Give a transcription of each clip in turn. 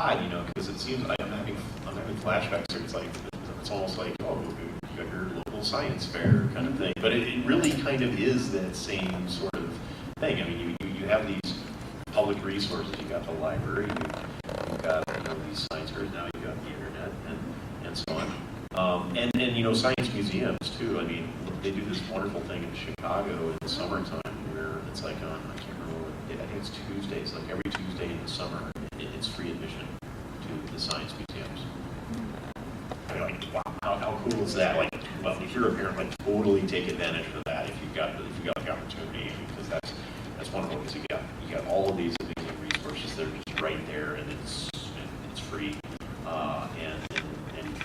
odd, because it seems I'm having flashbacks here. It's like it's almost like, oh, you got your local science fair kind of thing, but it really kind of is that same sort of thing. I mean, you have these public resources. You got the library. You've got these science fairs. Now you've got the internet and so on. And science museums too. I mean, they do this wonderful thing in Chicago in the summertime where it's like on, I can't remember what, I think it's Tuesdays, like every Tuesday in the summer, it's free admission to the science museums. I mean, like, wow, how cool is that? Like, well, if you're a parent, like, totally take advantage of that if you've got the opportunity, because that's wonderful. Because you got all of these amazing resources that are just right there, and it's free, and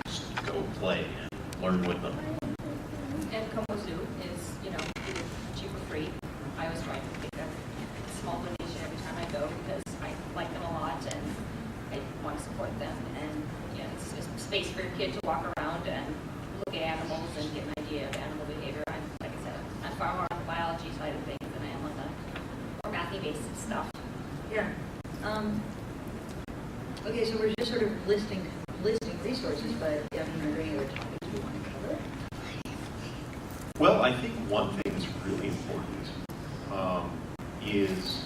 just go play and learn with them. And Como Zoo is, cheap or free. I always try to pick a small donation every time I go because I like them a lot and I want to support them. And it's just space for your kid to walk around and look at animals and get an idea of animal behavior. Like I said, I'm far more on the biology side of things than I am on the more mathy-based stuff. Yeah. Okay, so we're just sort of listing resources, but are there any other topics we want to cover? Well, I think one thing that's really important is,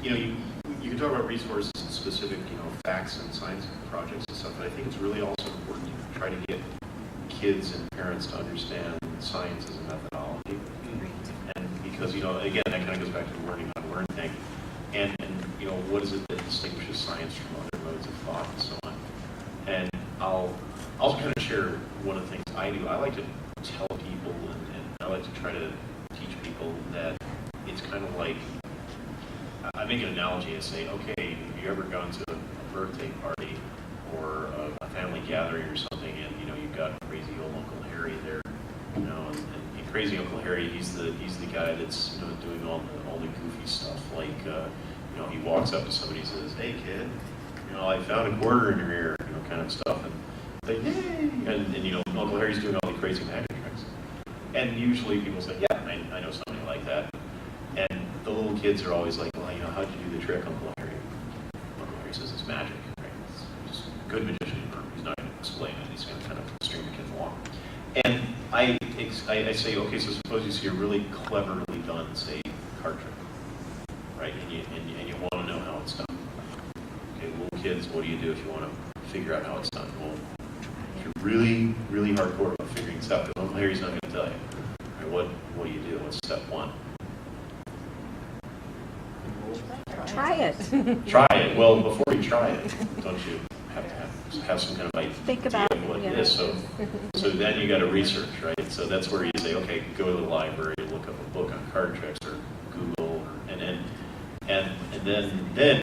you can talk about resources and specific, facts and science projects and stuff, but I think it's really also important to try to get kids and parents to understand science as a methodology. And because, again, that kind of goes back to the learning how to learn thing. And what is it that distinguishes science from other modes of thought and so on. And I'll also kind of share one of the things I do. I like to tell people, and I like to try to teach people that it's kind of like, I make an analogy and say, okay, have you ever gone to a birthday party or a family gathering or something, and you've got crazy old Uncle Harry there, and crazy Uncle Harry, he's the guy that's doing all the goofy stuff, like he walks up to somebody and says, hey kid, I found a quarter in your ear, kind of stuff, and they, yay, and Uncle Harry's doing all the crazy magic tricks. And usually people say, yeah, I know somebody like that. And the little kids are always like, well, how'd you do the trick, Uncle Harry? Uncle Harry says it's magic, right? It's just a good magician. He's not going to explain it. He's going to kind of string the kids along. And I say, okay, so suppose you see a really cleverly done, say, card trick, right? And you want to know how it's done. Okay, little kids, what do you do if you want to figure out how it's done? Well, if you're really, really hardcore about figuring this out, because Uncle Harry's not going to tell you. Right, what do you do? What's step one? Try it. Try it. Well, before you try it, don't you have some kind of idea Think about of what it is? So then you got to research, right? So that's where you say, okay, go to the library, look up a book on card tricks, or Google, and then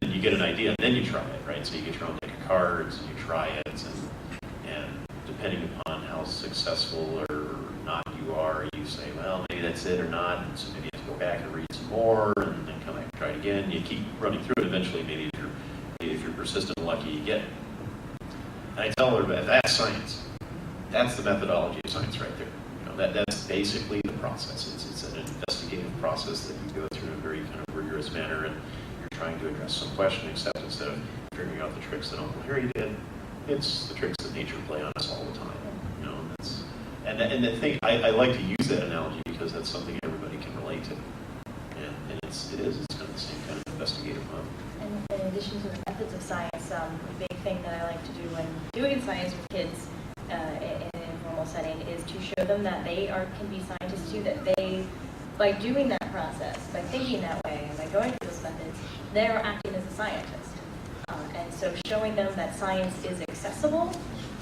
you get an idea, and then you try it, right? So you get your own deck of cards, and you try it, and depending upon how successful or not you are, you say, well, maybe that's it or not, and so maybe you have to go back and read some more, and then come back and try it again. You keep running through it. Eventually, maybe if you're persistent and lucky, you get it. And I tell her that that's science. That's the methodology of science right there. That's basically the process. It's an investigative process that you go through in a very kind of rigorous manner, and you're trying to address some question, except instead of figuring out the tricks that Uncle Harry did, it's the tricks that nature play on us all the time. And the thing, I like to use that analogy because that's something everybody can relate to. And it's kind of the same kind of investigative mode. And in addition to the methods of science, a big thing that I like to do when doing science with kids in an informal setting is to show them that they can be scientists too, that they, by doing that process, by thinking that way, and by going through those methods, they're acting as a scientist. And so showing them that science is accessible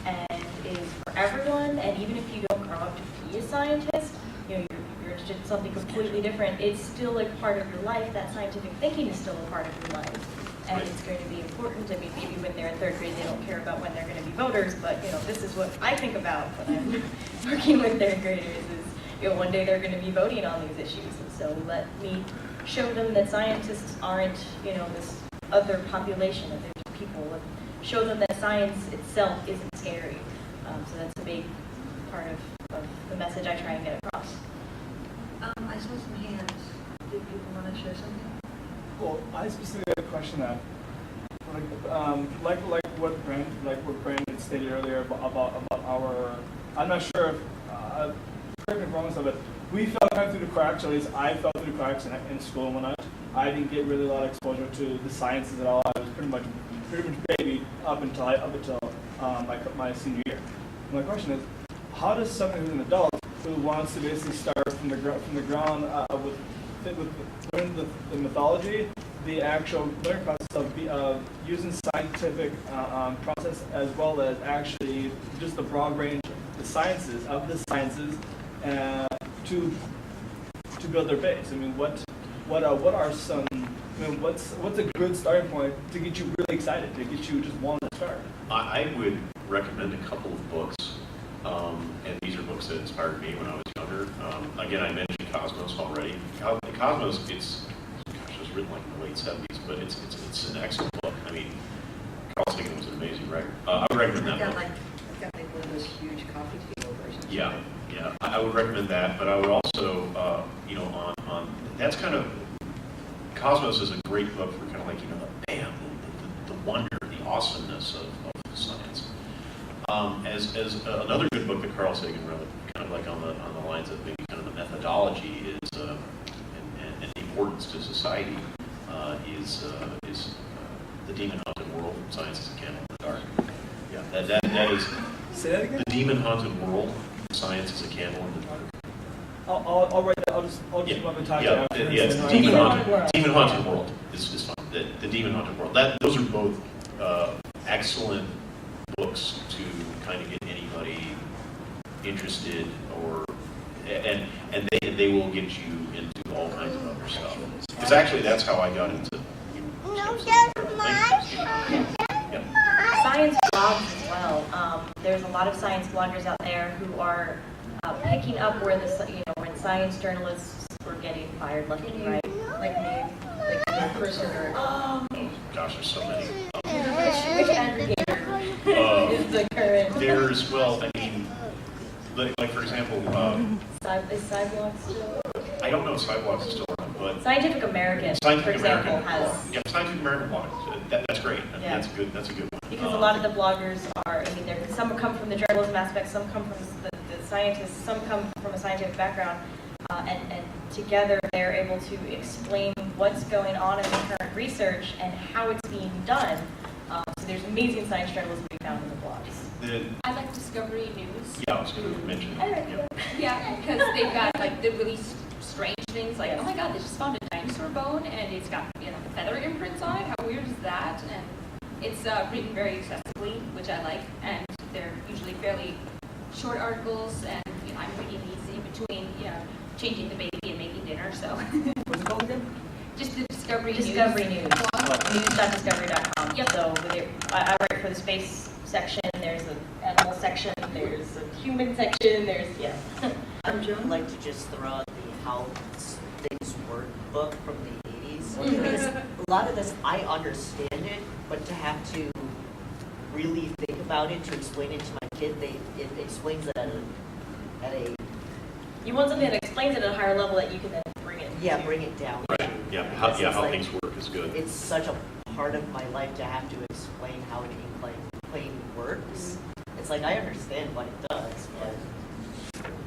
and is for everyone, and even if you don't grow up to be a scientist, you're interested in something completely different, it's still a part of your life. That scientific thinking is still a part of your life, and it's going to be important. I mean, maybe when they're in third grade, they don't care about when they're going to be voters, but this is what I think about when I'm working with third graders. Is one day they're going to be voting on these issues, and so let me show them that scientists aren't this other population, that they're just people. Show them that science itself isn't scary. So that's a big part of the message I try and get across. I saw some hands. Did people want to share something? Well, I specifically had a question that, like what Brandy had stated earlier about our. I'm not sure if correct me if I'm wrong, but we fell kind of through the cracks. Or at least I fell through the cracks in school and whatnot. I didn't get really a lot of exposure to the sciences at all. I was pretty much baby up until my senior year. My question is, how does someone who's an adult who wants to basically start from the ground with learning the mythology, the actual learning process of using scientific process as well as actually just the broad range of the sciences to build their base? I mean, what are some? I mean, what's a good starting point to get you really excited, to get you just wanting to start? I would recommend a couple of books, and these are books that inspired me when I was younger. Again, I mentioned Cosmos already. Cosmos, it was written like in the late 70s, but it's an excellent book. I mean, Carl Sagan was an amazing writer. I would recommend that book. I've got like one of those huge coffee table versions. Yeah, I would recommend that, but I would also, on that's kind of, Cosmos is a great book for kind of like, the wonder, the awesomeness of science. As another good book that Carl Sagan wrote, kind of like on the lines of maybe kind of the methodology is, and the importance to society, is The Demon Haunted World, Science is a Candle in the Dark. Yeah, that is. Say that again? The Demon Haunted World, Science is a Candle in the Dark. I'll write that. I'll just let me talk to you. It's the Demon Haunted World is fine. The Demon Haunted World. Those are both excellent books to kind of get anybody interested, and they will get you into all kinds of other stuff. Because actually, that's how I got into. Science blogs as well. There's a lot of science bloggers out there who are picking up where when science journalists were getting fired left and right, Like me, like the person or. Gosh, there's so many. Which aggregator is the current? There's, like for example, Is Cyblog still? I don't know if Sidewalks is still around, but Scientific American, for example, has. Yeah, Scientific American blog. That's great. I mean, Yeah. That's a good one. Because a lot of the bloggers are, some come from the journalism aspect, some come from the scientists, some come from a scientific background, and together they're able to explain what's going on in the current research and how it's being done. So there's amazing science journalism to be found in the blogs. I like Discovery News. Yeah, I was going to mention I that. read Yeah. Yeah, because they've got like the really strange things, like, oh my god, they just found a dinosaur bone and it's got the feather imprints on it. How weird is that? And it's written very accessibly, which I like, and they're usually fairly short articles. And I'm reading these in between, changing the baby and making dinner. So What's it called again? just the Discovery News. News.discovery.com. Yep. So I write for the space section, there's an animal section, there's a human section, I'd like to just throw out the How Things Work book from the 80s. Because a lot of this, I understand it, but to have to really think about it, to explain it to my kid, it explains it at a You want something that explains it at a higher level that you can then bring it. yeah, bring it down. Right. Yeah. Because it's How like- things work is good. It's such a part of my life to have to explain how an plane works. It's like I understand what it does, but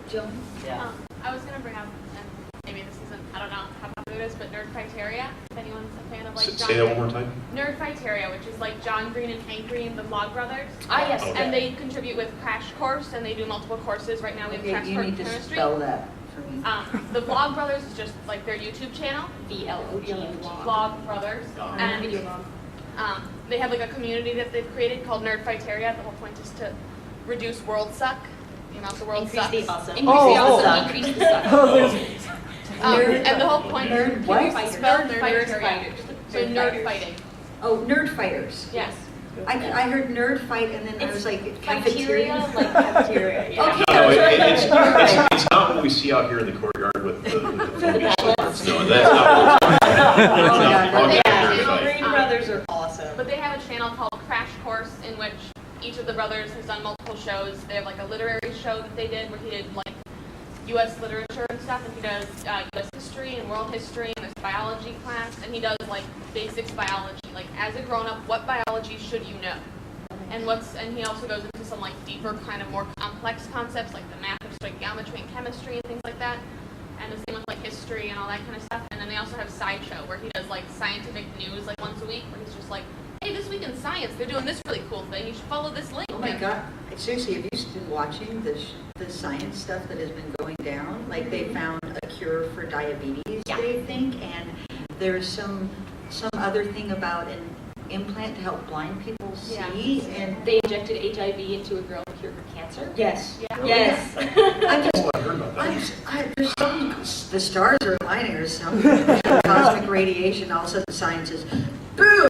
Jill? yeah. I was going to bring up, and maybe this isn't, I don't know how popular it is, but Nerd Criteria, if anyone's a fan of like John Say that one more time. Nerd Criteria, which is like John Green and Hank Green, the Vlog Brothers. Ah, yes. Okay. And they contribute with Crash Course, and they do multiple courses. Right now we have Okay, Crash you Course need to Chemistry. spell that for me. The Vlog Brothers is just like their YouTube channel, VLOG. Vlog Brothers. And Video blog. they have like a community that they've created called Nerd Criteria. The whole point is to reduce world suck. The amount the world Increase sucks. the awesome. Increase the Oh, awesome, decrease the suck. And the whole point Nerd what? is spelled Nerd Criteria. So Nerd nerd fighters. fighting. Oh, nerd fighters. Yes. I heard nerd fight and then I was like, Cafeteria, cafeteria? like cafeteria. Yeah. Okay. No, Right. it's not what we see out here in the courtyard with the foamy slippers. No, that's not what it's God, I'll get yeah. there in a fight. Green Brothers are awesome. But they have a channel called Crash Course in which each of the brothers has done multiple shows. They have like a literary show that they did where he did like U.S. literature and stuff, and he does U.S. history and world history, and there's biology class, and he does like basics biology, like as a grown-up, what biology should you know? And he also goes into some like deeper, kind of more complex concepts like the math of stoichiometry and chemistry and things like that. And the same with like history and all that kind of stuff. And then they also have Sideshow, where he does like scientific news like once a week, where he's just like, hey, this week in science, they're doing this really cool thing. You should follow this link. Oh my God! Seriously, have you been watching the science stuff that has been going down? Like they found a cure for diabetes, they think, and there's some other thing about an implant to help blind people see, and They injected HIV into a girl to cure her cancer. yes, Yeah. yes. I'm just, Oh, I heard about that. there's some, the stars are aligning or something. Cosmic radiation, all of a sudden science is boom.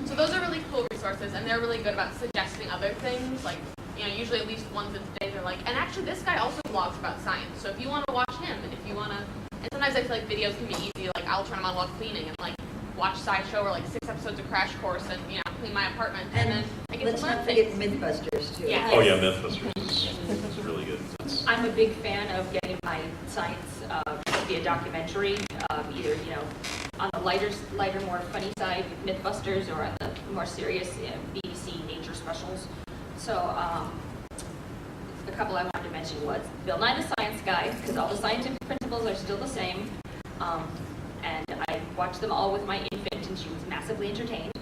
So those are really cool resources, and they're really good about suggesting other things. Like, you know, usually at least once a day they're like, and actually this guy also blogs about science. So if you want to watch him, and if you want to, and sometimes I feel like videos can be easy. Like I'll turn them on while cleaning and like watch Sideshow or like 6 episodes of Crash Course and clean my apartment, and then I get Let's to learn not forget things. Mythbusters too. Yeah. Oh yeah, Mythbusters is really good. I'm a big fan of getting my science via documentary, either on the lighter, more funny side with Mythbusters, or on the more serious BBC nature specials. So a couple I wanted to mention was Bill Nye the Science Guy, because all the scientific principles are still the same. And I watched them all with my infant, and she was massively entertained.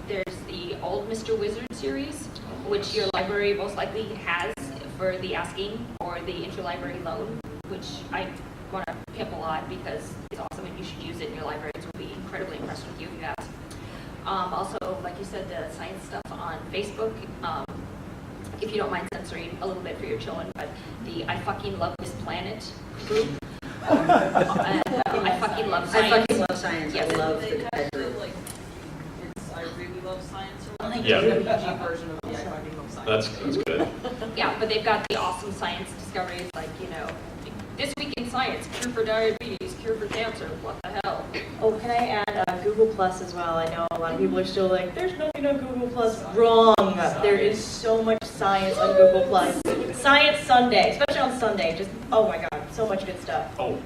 There's the old Mr. Wizard series, which your library most likely has for the asking or the interlibrary loan, which I want to pimp a lot because it's awesome and you should use it, and your librarians will be incredibly impressed with you if you ask. Also, like you said, the science stuff on Facebook. If you don't mind censoring a little bit for your children, but the I Fucking Love This Planet group. And, I fucking love science. I fucking love science. Yes. I love They the have the, like, it's I really love science or whatever. Yeah. The PG version of the I fucking love science. That's good. Yeah, but they've got the awesome science discoveries, like, this week in science, cure for diabetes, cure for cancer, what the hell? Oh, can I add Google Plus as well? I know a lot of people are still like, there's nothing on Google Plus. Wrong. There is so much science on Google Plus. Science Sunday, especially on Sunday. Just, oh my God, so much good stuff. Oh,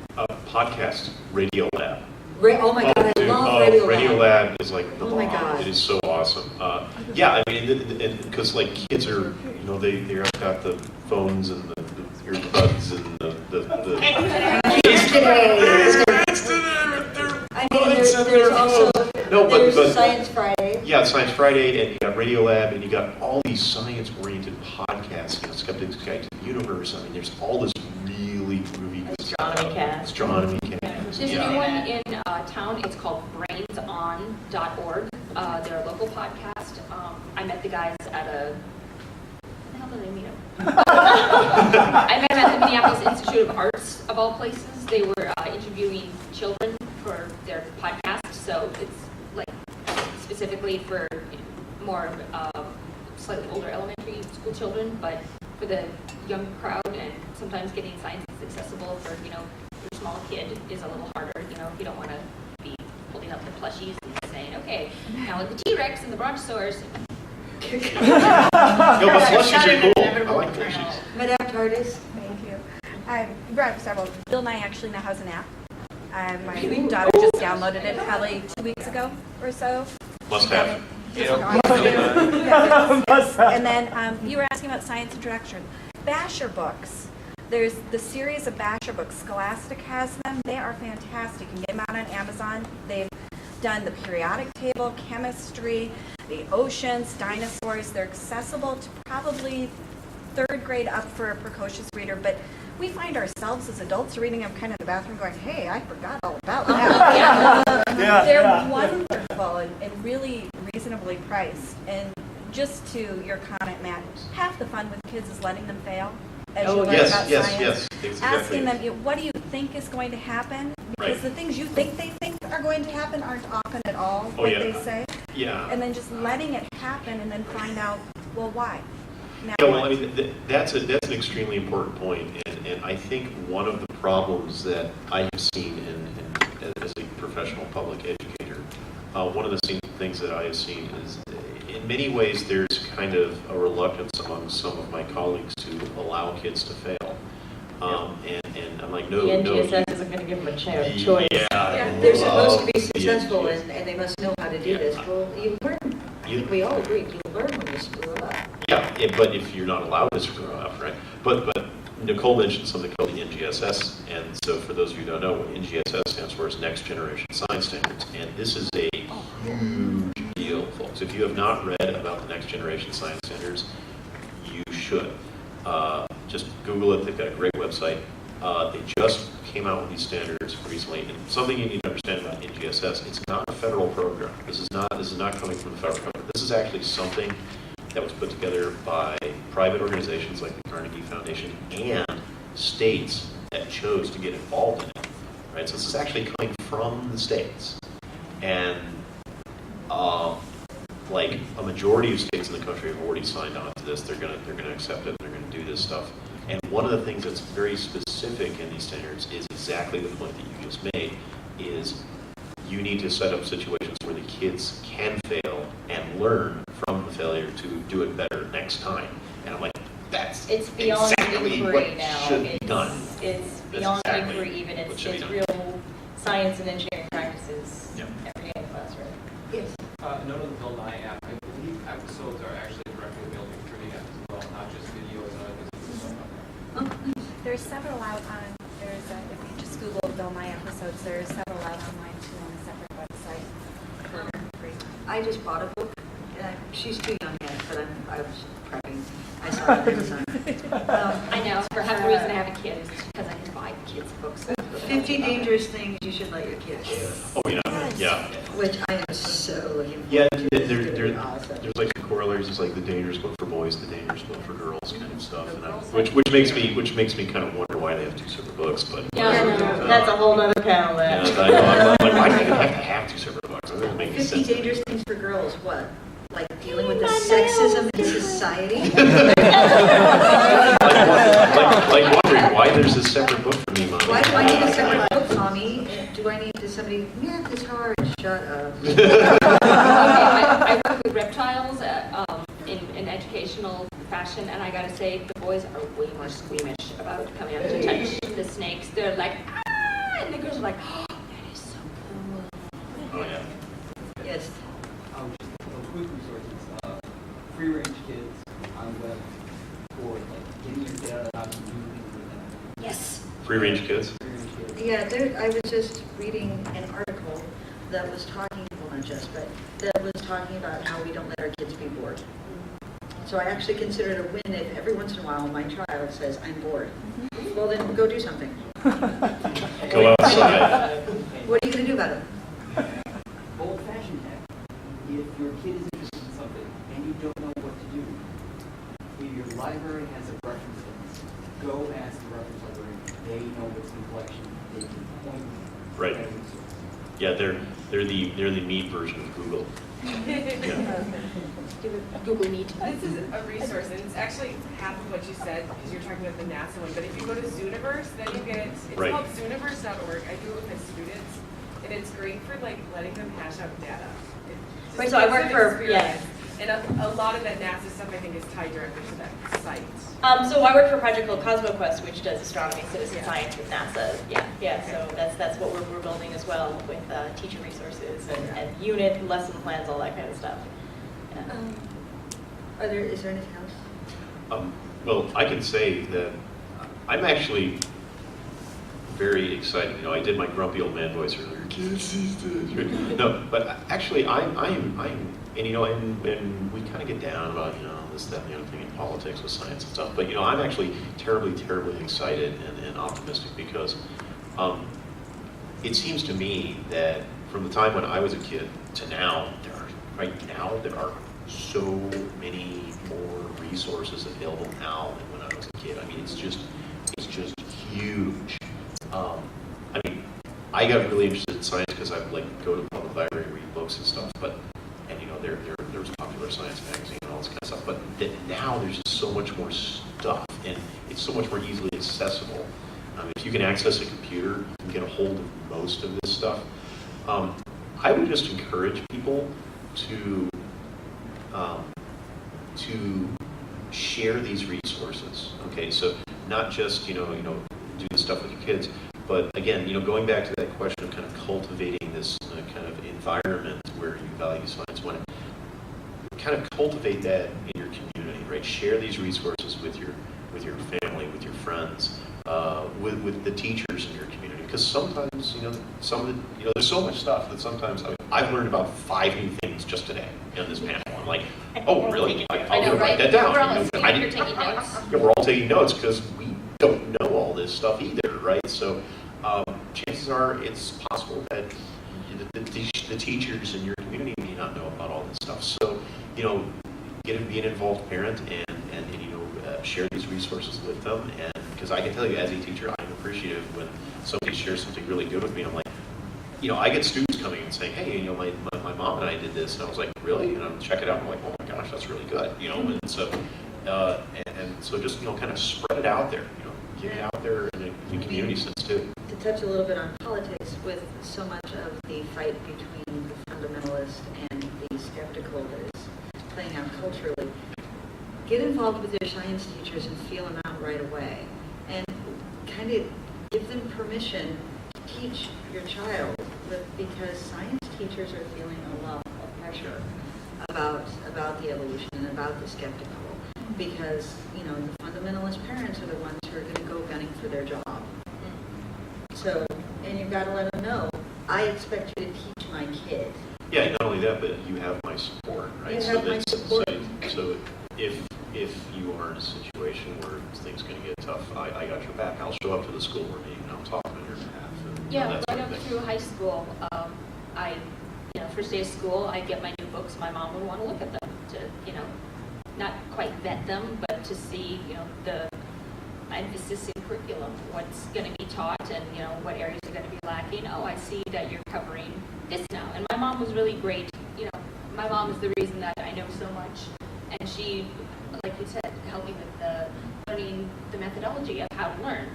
podcast, Radio Lab. Oh my God, I dude, love Radio Lab. Radio Lab is like the Oh my bomb. God. It is so awesome. Yeah, I mean, because like kids are, they've got the phones and the earbuds and the Kids today. I mean, there's also there's Science Friday. Yeah, Science Friday, and you got Radio Lab, and you got all these science-oriented podcasts, Skeptic's Guide to the Universe. I mean, there's all this really groovy good stuff. Astronomy Cast. Astronomy Cast. There's a new one in town. It's called brainson.org. They're a local podcast. I met the guys at a... Where the hell did I meet them? I met them at the Minneapolis Institute of Arts, of all places. They were interviewing children for their podcast, so it's like specifically for more slightly older elementary school children, but for the young crowd, and sometimes getting science is accessible for, your small kid is a little harder, if you don't want to be holding up the plushies and saying, okay, now with the T-Rex and the Brontosaurus. Yo, but plushies are cool. I like plushies. Madame TARDIS. Thank you. I brought up several. Bill Nye actually now has an app. My daughter just downloaded it probably 2 weeks ago or so. Must have. And then you were asking about science introduction. Basher books. There's the series of Basher books. Scholastic has them. They are fantastic. You can get them out on Amazon. They've done the periodic table, chemistry, the oceans, dinosaurs. They're accessible to probably 3rd grade up for a precocious reader, but we find ourselves as adults reading them kind of in the bathroom going, hey, I forgot all about that. They're wonderful and really reasonably priced. And just to your comment, Matt, half the fun with kids is letting them fail as you learn about science. Yes, exactly. Asking them, what do you think is going to happen? Because the things you think they think are going to happen aren't often at all what they say. Yeah. And then just letting it happen and then find out, well, why? Now Yeah, well, I mean, that's an extremely important point, and I think one of the problems that I have seen as a professional public educator, one of the things that I have seen is, in many ways, there's kind of a reluctance among some of my colleagues to allow kids to fail. And I'm like, no, The no. NGSS isn't going to give them a choice. Yeah. They're supposed to be the successful NGSS. and they must know how to do Yeah. this. Well, you learn, I think we all agree, you learn when you screw up. Yeah, but if you're not allowed to screw up, right? But Nicole mentioned something called the NGSS, and so for those of you who don't know, what NGSS stands for is Next Generation Science Standards, and this is a huge deal, folks. If you have not read about the Next Generation Science Standards, you should. Just Google it. They've got a great website. They just came out with these standards recently, and something you need to understand about NGSS, it's not a federal program. This is not coming from the federal government. This is actually something that was put together by private organizations like the Carnegie Foundation and states that chose to get involved in it. Right? So this is actually coming from the states, and like a majority of states in the country have already signed on to this. They're gonna accept it. They're gonna do this stuff. And one of the things that's very specific in these standards is exactly the point that you just made, is you need to set up situations where the kids can fail and learn from the failure to do it better next time. And I'm like, It's beyond exactly inquiry what now. should be done. It's That's beyond exactly inquiry even. what It's should be done. real science and engineering practices Yeah. every day in the classroom. Yes. Note on the Bill Nye app, I believe episodes are actually directly available through the app as well, not just videos and other things. There's several out on, if you just Google Bill Nye episodes, there's several out online too on a separate website for free. I just bought a book. She's too young yet, but I was prepping. I saw it Amazon. I know, perhaps the reason I have a kid is because I can buy kids' books. 50 Dangerous Things You Should Let Your Kids Do, Oh yeah. which I am so looking Yeah, forward to. It's gonna be awesome. there's like some corollaries. It's like the dangerous book for boys, the dangerous book for girls, kind of stuff. And which makes me kind of wonder why they have two separate books. But That's a whole other panel yeah, there. I know. I'm like, why do you even have to have two separate books? That doesn't make any 50 sense. Dangerous Things for Girls, what? Like dealing with the sexism in society? like wondering why there's a separate book for me, Mom. Why do I need a separate book, Mommy? Do I need to somebody, math is hard, shut up. I work with reptiles in educational fashion, and I gotta say, the boys are way more squeamish about coming up to touch the snakes. They're like, ah, and the girls are like, oh, that is so cool. Oh yeah. Yes. Just a couple of quick resources. Free range kids on the web for like getting your kid out of the house and doing things with them. Yes. Free range kids. Free range kids. Yeah, I was just reading an article that was talking, well not just, but that was talking about how we don't let our kids be bored. So I actually consider it a win if every once in a while my child says, I'm bored. Well then, go do something. Go outside. What are you going to do about it? Old-fashioned hack. If your kid is interested in something and you don't know what to do, if your library has a reference list, go ask the reference librarian. They know what's in the collection. They can point you. Right. at a resource. Yeah, they're the meat version of Google. Yeah. Google Meet. This is a resource, and it's actually half of what you said, because you're talking about the NASA one, but if you go to Zooniverse, then you get, it's Right. called Zooniverse.org. I do it with my students, and it's great for like letting them hash out data. It just Right, so I gives work them for- experience. And a lot of that NASA stuff, I think, is tied directly to that site. So I work for a project called CosmoQuest, which does astronomy, citizen Yeah. science with NASA. Yeah. So that's what we're building as well with teacher resources and unit lesson plans, all that kind of stuff. Yeah. Is there anything else? Well, I can say that I'm actually very excited. You know, I did my grumpy old man voice earlier. No, but actually, and you know, and we kind of get down about, you know, this, that, and the other thing in politics with science and stuff. But you know, I'm actually terribly, terribly excited and optimistic because it seems to me that from the time when I was a kid to now, there are so many more resources available now than when I was a kid. I mean, it's just huge. I mean, I got really interested in science because I would like go to the public library and read books and stuff. And you know, there was Popular Science magazine and all this kind of stuff. But now there's just so much more stuff, and it's so much more easily accessible. If you can access a computer, you can get a hold of most of this stuff. I would just encourage people to share these resources. Okay, so not just, do the stuff with your kids, but again, going back to that question of kind of cultivating this kind of environment where you value science, when kind of cultivate that in your community, right? Share these resources with your family, with your friends, with the teachers in your community, because sometimes, there's so much stuff that sometimes I've learned about 5 new things just today in this panel. I'm like, oh, really? I know, write right? that down. We're all you're taking notes. Yeah, we're all taking notes because we don't know all this stuff either, right? So chances are it's possible that the teachers in your community may not know about all this stuff. So, be an involved parent and share these resources with them. And because I can tell you, as a teacher, I'm appreciative when somebody shares something really good with me. I'm like, I get students coming and saying, hey, my mom and I did this, and I was like, really? And I'm check it out. I'm like, oh my gosh, that's really good. And so just kind of spread it out there. Get it out there in the community sense too. To touch a little bit on politics, with so much of the fight between the fundamentalist and the skeptical that is playing out culturally, get involved with your science teachers and feel them out right away, and kind of give them permission to teach your child, because science teachers are feeling a lot of pressure about the evolution and about the skeptical, because the fundamentalist parents are the ones who are going to go gunning for their job. So, and you've got to let them know, I expect you to teach my kid. Yeah, not only that, but you have my support, right? You have my support. So if you are in a situation where things are going to get tough, I got your back. I'll show up to the school board meeting and I'll talk on your behalf. And, Yeah, that right sort up of thing. through high school, first day of school, I get my new books. My mom would want to look at them to, not quite vet them, but to see, the emphasis in curriculum, what's going to be taught, and what areas are going to be lacking. Oh, I see that you're covering this now. And my mom was really great. My mom is the reason that I know so much, and she, like you said, helped me with learning the methodology of how to learn.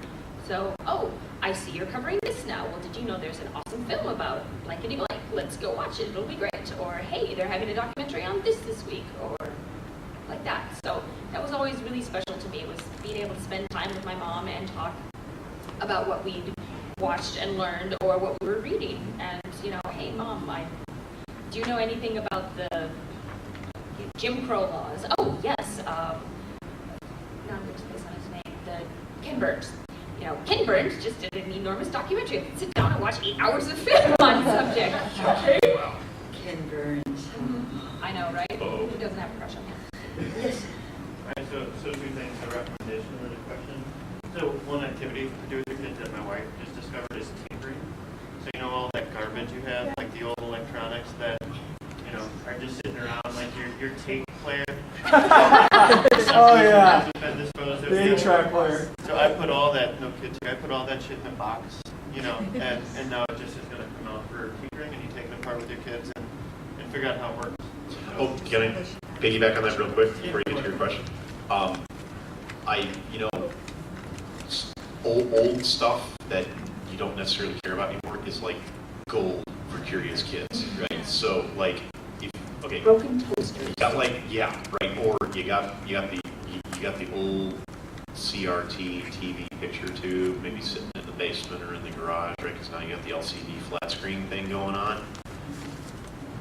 So, oh, I see you're covering this now. Well, did you know there's an awesome film about blankety blank? Let's go watch it. It'll be great. Or, hey, they're having a documentary on this week, or like that. So that was always really special to me, was being able to spend time with my mom and talk about what we'd watched and learned, or what we were reading. And, hey, Mom, do you know anything about the Jim Crow laws? Oh, yes. Not going to place on his name. The CONvergence. CONvergence just did an enormous documentary. I could sit down and watch 8 hours of film on the subject. Okay. CONvergence. I know, right? Who doesn't have a crush on him? Yes. Alright, so 2 things, a recommendation and a question. So one activity to do with your kids that my wife just discovered is tinkering. So all that garbage you have, like the old electronics that, are just sitting around, like your tape player. Oh yeah. Been disposed of. The 8-track player. So I put all that, no kids here, I put all that shit in a box, and now it just is going to come out for tinkering, and you take it apart with your kids and figure out how it works. Oh, can I piggyback on that real quick before you get to your question? Old stuff that you don't necessarily care about anymore is like gold for curious kids, right? So like, Broken toasters. you got right, or you got the old CRT TV picture tube, maybe sitting in the basement or in the garage, right? Because now you got the LCD flat screen thing going on.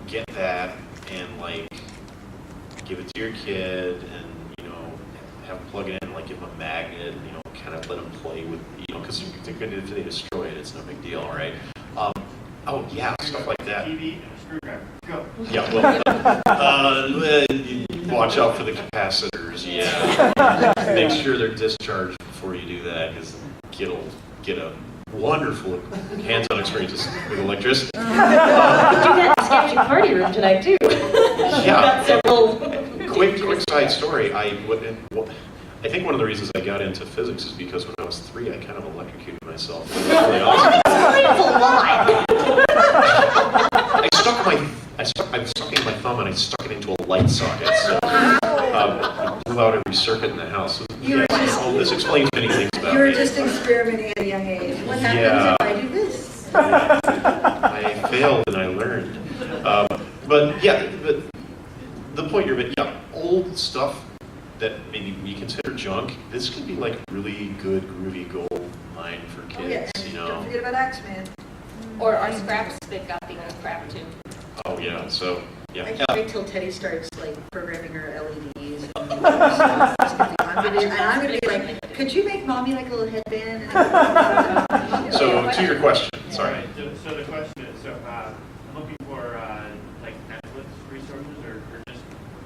Get that and give it to your kid, and have them plug it in, give them a magnet, kind of let them play with, because if they destroy it, it's no big deal, right? Oh yeah, stuff like that. TV and a screwdriver. Go. Yeah, well, watch out for the capacitors. Yeah, make sure they're discharged before you do that, because get a wonderful hands-on experience with electricity. We do that in the Sketchy Party room tonight too. Yeah. Got several. Quick side story. I think one of the reasons I got into physics is because when I was 3, I kind of electrocuted myself. It was really awesome. That's a lot. I'm sucking my thumb and I stuck it into a light socket. So blew out every circuit in the house. This explains many things about You were me. just experimenting at a young age. What happens if I do this? I failed and I learned. But the point you're making, old stuff that maybe we consider junk, this could be like really good, groovy gold mine for Oh, yeah, kids, and you know? don't forget about Axeman. Or our scraps, they've got the old crap too. Oh, yeah, so, yeah. I can't wait till Teddy starts like programming her LEDs. And I'm gonna be like, could you make mommy like a little headband? So, to your question, sorry. Right, so the question is, I'm looking for like Netflix resources or just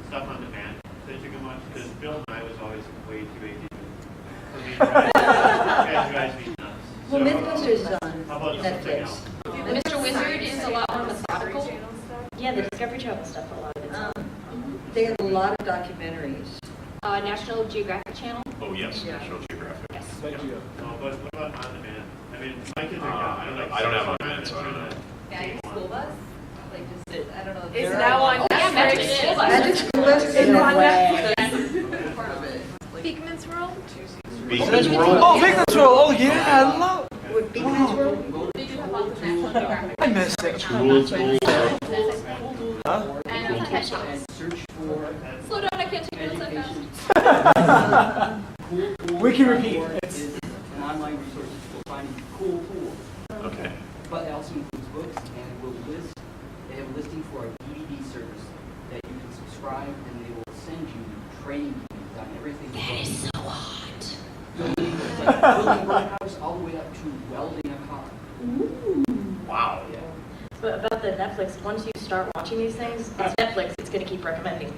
stuff on demand that you can watch, because Bill and I was always way too ADD for me. You guys be nuts. Well, Mythbusters is on How about something Netflix. else? Mr. Wizard is a lot more methodical. Yeah, the Discovery Channel stuff, a lot of it's on. They have a lot of documentaries. National Geographic Channel. Oh, yes, National Geographic. Yes. No, but what about on demand? I mean, my kids are young. I don't have on demand, so I don't know. Magic School Bus? Like just, I don't know. It's they're now on Oh, yeah, Magic Netflix. School Bus. Magic School Bus is It's on on Netflix. part of it. Like, Beekman's World? Beekman's World? Oh, Victor's World. Oh, yeah, I love. With Beekman's World? They do have lots of National Geographic. I missed it. Tools. Huh? And TED Talks. And search for Slow down, I can't take notes that fast. We can repeat. is an online resource for finding cool tools. Okay. But it also includes books, and it will list. They have a listing for a DVD service that you can subscribe, and they will send you training videos on everything. That is so hot. Building a birdhouse all the way up to welding a car. Wow. Yeah. But about the Netflix, once you start watching these things, it's Netflix, it's gonna keep recommending.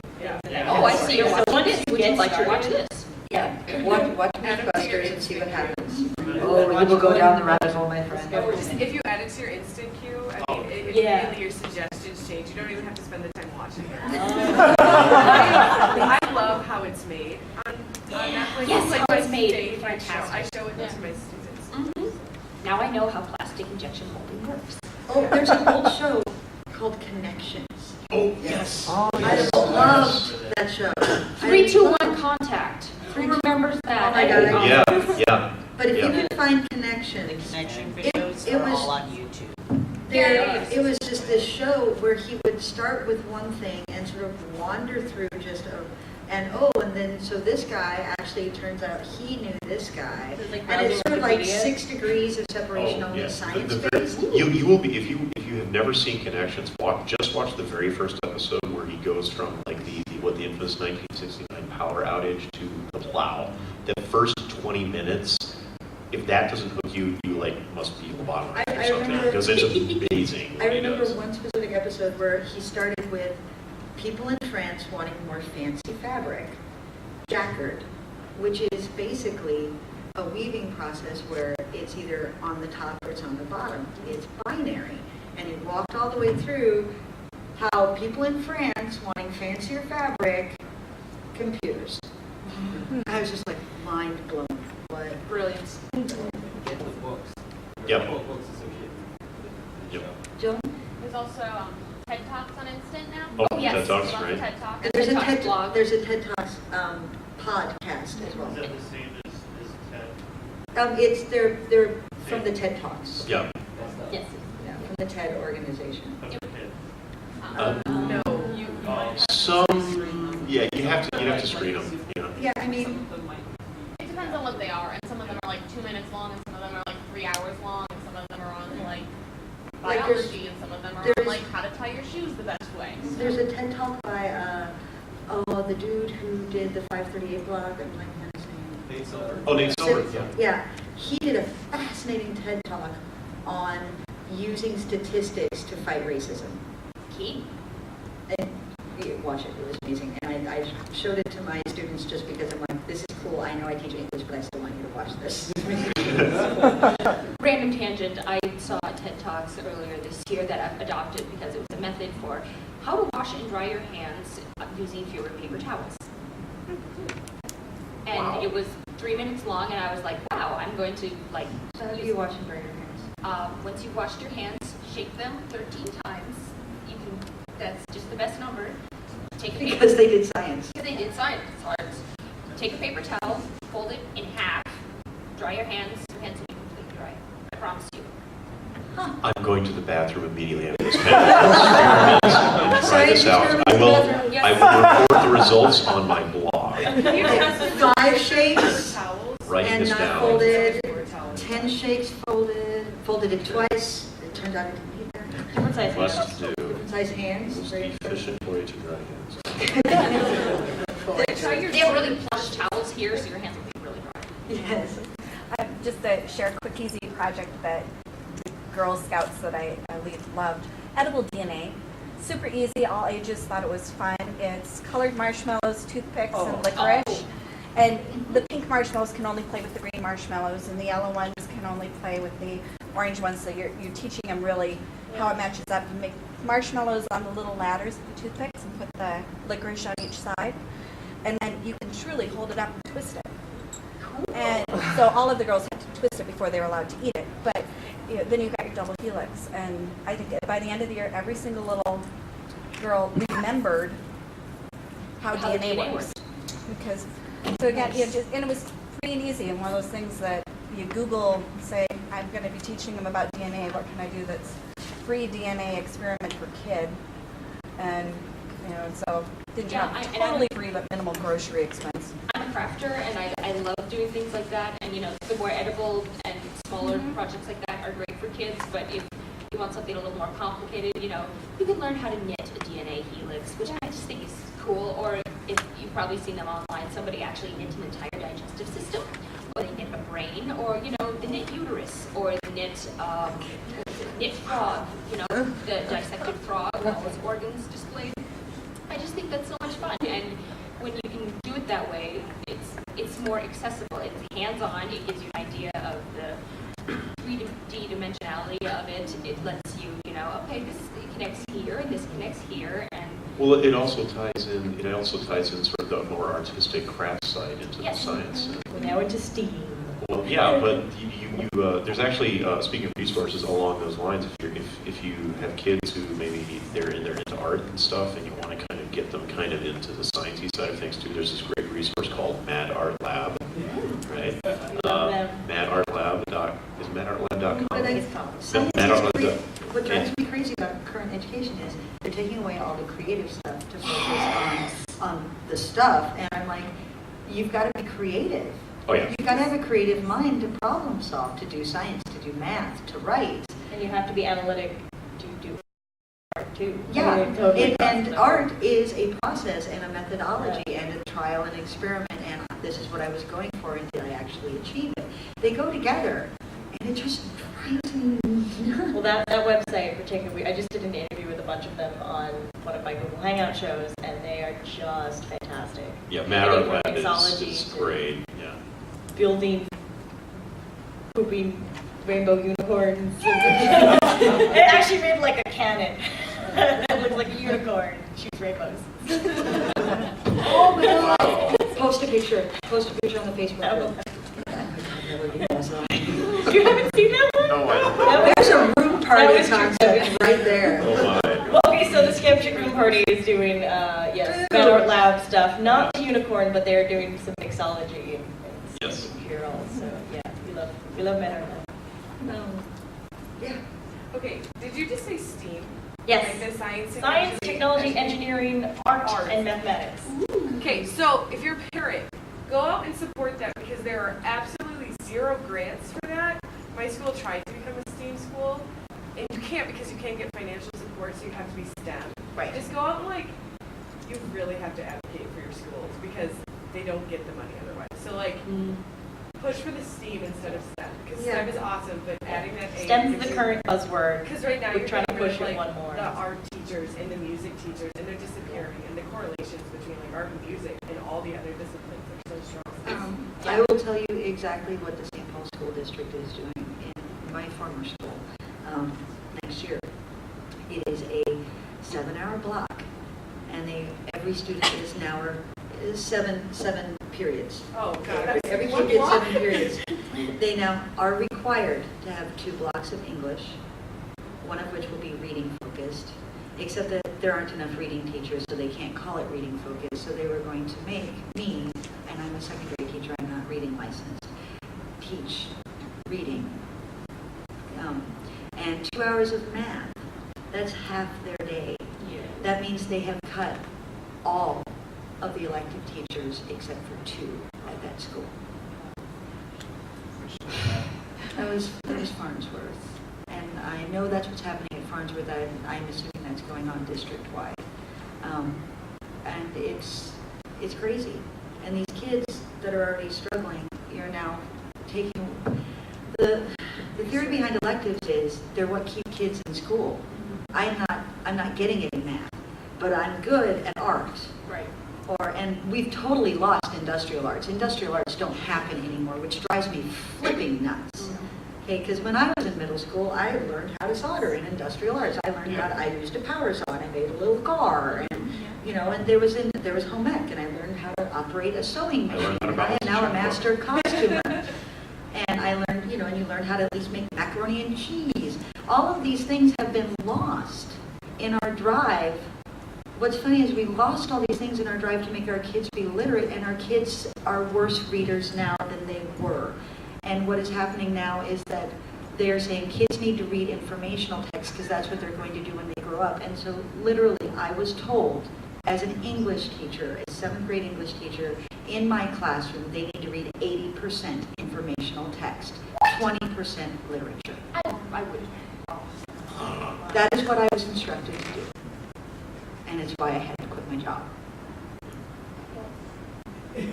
Oh, I see, you're So watching once this. you Would you get like to watch started- this? Yeah, watch Mythbusters and see what happens. Oh, you will go down the rabbit hole, my friend. If you add it to your instant queue, I mean, it Yeah. immediately your suggestions change. You don't even have to spend the time watching it. Oh. I love how it's made on Netflix. Yes, It's like how my it's made. favorite show. I Fantastic. show it Yeah. to my students. Now I know how plastic injection molding works. Oh, there's an old show called Connections. Oh, yes. Oh, I yes. loved that show. 3, 2, 1, contact. Who remembers that? Oh my God, Yeah. But if you Yeah. can find The Connections, connection It- videos it are was- all on YouTube. it was just this show where he would start with one thing and sort of wander through just and then so this guy actually turns out he knew this guy, and it's sort of like 6 degrees of separation on the science based. You will be, if you have never seen Connections, just watch the very first episode where he goes from like the infamous 1969 power outage to the plow. The first 20 minutes, if that doesn't hook you, you like must be lobotomized or I something, remember- because it's amazing I what he remember does. one specific episode where he started with people in France wanting more fancy fabric, jacquard, which is basically a weaving process where it's either on the top or it's on the bottom. It's binary. And he walked all the way through how people in France wanting fancier fabric, computers. I was just like mind blown. What? Brilliant. Get the books. Yep. There are books associated with the Yep. show. Joan? There's also TED Talks on Instant now. Oh, yes. TED Talks, Love right? TED Talks. And there's a TED Talks blog. TED Talks podcast as well. Is that the same as TED? It's they're from the TED Talks. Yeah. That's the- Yes. Yeah, from the TED organization. But for kids? No, you might have Some, yeah, you have to screen them, you know. Yeah, I mean, It depends on what they are, and some of them are like 2 minutes long, and some of them are like 3 hours long, and some of them are on like Like there's- biology, and some of them are there's- on like how to tie your shoes the best way. there's a TED Talk by the dude who did the 538 blog. I'm blanking on his name. Nate Silver. Oh, Nate Silver, yeah. Yeah, he did a fascinating TED Talk on using statistics to fight racism. Key. And you watch it, it was amazing. And I showed it to my students just because I'm like, this is cool. I know I teach English, but I still want you to watch this. Random tangent, I saw TED Talks earlier this year that I've adopted because it was a method for how to wash and dry your hands using fewer paper towels. And Wow. it was 3 minutes long, and I was like, wow, I'm going to like, So how do you watch and dry your hands? once you've washed your hands, shake them 13 times. You can, that's just the best number. Take a paper, Because they did science. because they did science. Take a paper towel, fold it in half, dry your hands will be completely dry. I promise you. I'm going to the bathroom immediately after this panel. And try this out. I will report the results on my blog. you test 5 shakes Writing and this not down. folded, 10 shakes folded it twice. It turned out it didn't need that. Different size hands. Must do. Different size hands. Most efficient way to dry hands. They have really plush towels here, so your hands will be really dry. Yes. Just to share a quick, easy project that the Girl Scouts that I loved. Edible DNA. Super easy, all ages thought it was fun. It's colored marshmallows, toothpicks, and licorice. And the pink marshmallows can only play with the green marshmallows, and the yellow ones can only play with the orange ones. So you're teaching them really how it matches up. You make marshmallows on the little ladders with the toothpicks and put the licorice on each side. And then you can truly hold it up and twist it. And so all of the girls had to twist it before they were allowed to eat it. But then you've got your double helix. And I think that by the end of the year, every single little girl remembered how DNA works. Because, so again, and it was free and easy, and one of those things that you Google, say, I'm going to be teaching them about DNA. What can I do that's free DNA experiment for kid? And so didn't have totally free, but minimal grocery expense. I'm a crafter, and I love doing things like that. And the more edible and smaller projects like that are great for kids. But if you want something a little more complicated, you can learn how to knit a DNA helix, which I just think is cool. Or if you've probably seen them online, somebody actually knit an entire digestive system, or they knit a brain, or the knit uterus, or the knit frog. The dissected frog with all its organs displayed. I just think that's so much fun, and when you can do it that way, it's more accessible. It's hands-on. It gives you an idea of the 3D dimensionality of it. It lets you, okay, this connects here and this connects here, and Well, it also ties in. It also ties in sort of the more artistic craft side into the science. We're now into STEAM. Well, yeah, but there's actually speaking of resources along those lines. If you have kids who maybe they're into art and stuff, and you want to kind of get them kind of into the sciencey side of things too, there's this great resource called Mad Art Lab, right? Is madartlab.com? What drives me crazy about current education is they're taking away all the creative stuff to focus on the stuff, and I'm like, you've got to be creative. Oh, yeah. You've got to have a creative mind to problem solve, to do science, to do math, to write. And you have to be analytic to do art too. Yeah, Totally and art is a process and a methodology and a trial and experiment, and this is what I was going for until I actually achieve it. They go together, and it just drives me nuts. Well, that website particularly, I just did an interview with a bunch of them on one of my Google Hangout shows, and they are just fantastic. Yeah, Mad Art Lab Mixology is great. Yeah. Building, pooping rainbow unicorns. It actually made like a cannon. It looked like a unicorn. Shoots rainbows. Oh my God! Post a picture on the Facebook group. You haven't seen that one? No, I There's a room party concept right there. Oh my. Well, okay, so the SkepchickCon party is doing, Mad Art Lab stuff. Not the unicorn, but they're doing some mixology and Yes. Carol. So yeah, we love Mad Art Lab. Yeah. Okay, did you just say STEAM? Yes. Like the Science, technology, engineering, art, and mathematics. Okay, so if you're a parent, go out and support them because there are absolutely zero grants for that. My school tried to become a STEAM school, and you can't because you can't get financial support, so you have to be STEM. Right. Just go out and you really have to advocate for your schools because they don't get the money otherwise. So push for the STEAM instead of STEM because STEM is awesome, but adding that A. STEM's the current buzzword. Because right now we're you're trying to push rid it of, one more. the art teachers and the music teachers, and they're disappearing, and the correlations between art and music and all the other disciplines are so strong. I will tell you exactly what the St. Paul School District is doing in my former school next year. It is a 7-hour block, and every student is an hour, seven periods. Oh, God. Every kid gets 7 periods. They now are required to have 2 blocks of English, one of which will be reading focused, except that there aren't enough reading teachers, so they can't call it reading focused. So they were going to make me, and I'm a second grade teacher, I'm not reading licensed, teach reading. And 2 hours of math. That's half their day. Yeah. That means they have cut all of the elective teachers except for 2 at that school. That was Farnsworth. And I know that's what's happening at Farnsworth. I'm assuming that's going on district-wide. And it's crazy. And these kids that are already struggling, you're now taking the theory behind electives is they're what keep kids in school. I'm not getting it in math, but I'm good at art. Right. And we've totally lost industrial arts. Industrial arts don't happen anymore, which drives me flipping nuts. Okay, because when I was in middle school, I learned how to solder in industrial arts. I learned I used a power saw and I made a little car, and and there was home ec, and I learned how to operate a sewing machine. I am now a master costumer, and I learned, and you learn how to at least make macaroni and cheese. All of these things have been lost in our drive. What's funny is we lost all these things in our drive to make our kids be literate, and our kids are worse readers now than they were. And what is happening now is that they're saying kids need to read informational text because that's what they're going to do when they grow up. And so literally I was told as an English teacher, a 7th grade English teacher, in my classroom, they need to read 80% informational text, 20% literature. I wouldn't. That is what I was instructed to do. And it's why I had to quit my job.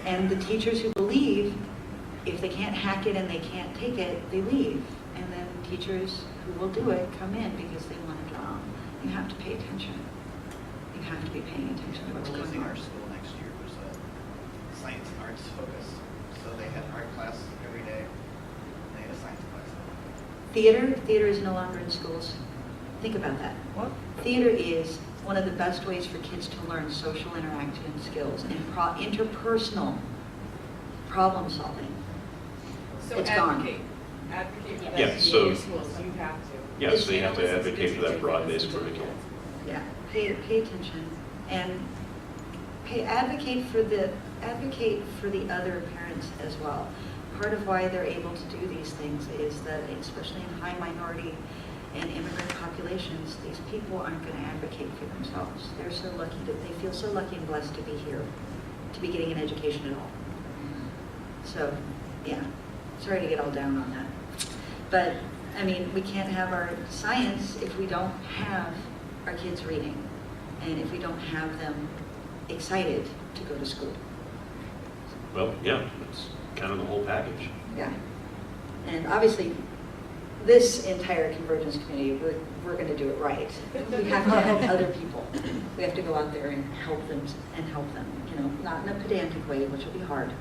And the teachers who believe if they can't hack it and they can't take it, they leave. And then teachers who will do it come in because they want to draw. You have to pay attention. You have to be paying attention to what's going on. Our school next year was a science and arts focus. So they had art class every day. And they had a science class. Theater is no longer in schools. Think about that. What? Theater is one of the best ways for kids to learn social interaction skills and interpersonal problem solving. So It's advocate. gone. Advocate for that Yeah, in so- your schools. You have to. Yeah, so you have to advocate for that broad-based curriculum. Yeah, pay attention and advocate for the other parents as well. Part of why they're able to do these things is that, especially in high minority and immigrant populations, these people aren't going to advocate for themselves. They're so lucky that they feel so lucky and blessed to be here, to be getting an education at all. So, yeah, sorry to get all down on that. But, I mean, we can't have our science if we don't have our kids reading and if we don't have them excited to go to school. Well, yeah, it's kind of the whole package. Yeah. And obviously, this entire convergence community, we're going to do it right. We have to help other people. We have to go out there and help them, not in a pedantic way, which will be hard.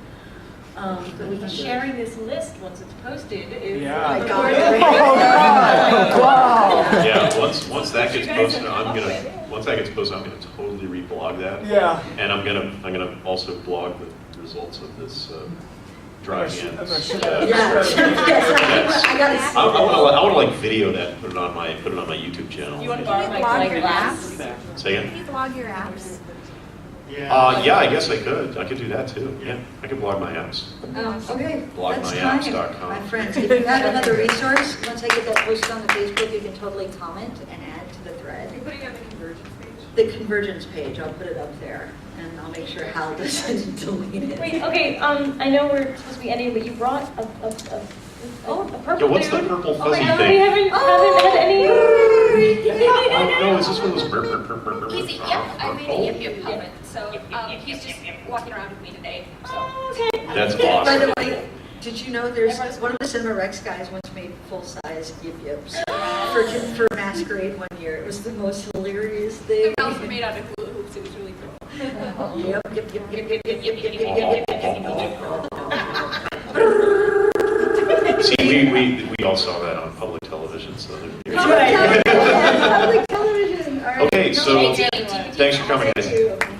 But we can Sharing this list once it's posted is. Yeah. Oh my God. Wow. Yeah, once that gets posted, I'm gonna totally reblog that. Yeah. And I'm gonna also blog the results of this dry hands. I got to I want to like video that, and put it on my YouTube channel. You want to borrow my Blog your glasses? apps? Say Can again? you blog your apps? Yeah, I guess I could. I could do that too. Yeah, I could blog my apps. Okay, that's blogmyapps.com. time. My friends, if you have another resource, once I get that posted on the Facebook, you can totally comment and add to the thread. Are you putting it on the convergence page? The convergence page, I'll put it up there, and I'll make sure Hal doesn't delete it. Wait, okay, I know we're supposed to be ending, but you brought a purple. Yo, what's the dude. purple Oh my fuzzy God, thing? we haven't had any. Oh, no, is this one of those burp, burp, burp, burp, burp? He's I made a yip yip puppet, so he's just walking around with me today. So. Oh, okay. That's By the awesome. way, did you know there's one of the Cinema Rex guys once made full-size Yip Yips for Masquerade one year. It was the most hilarious thing. They're also made out of hula hoops. It was really cool. Yep, yep, yep, yep, yep, yep, yep, yep, yep, See, we all saw that on public television, so. Public television. All right. Okay, so Thank you. thanks for coming, guys. Thank you.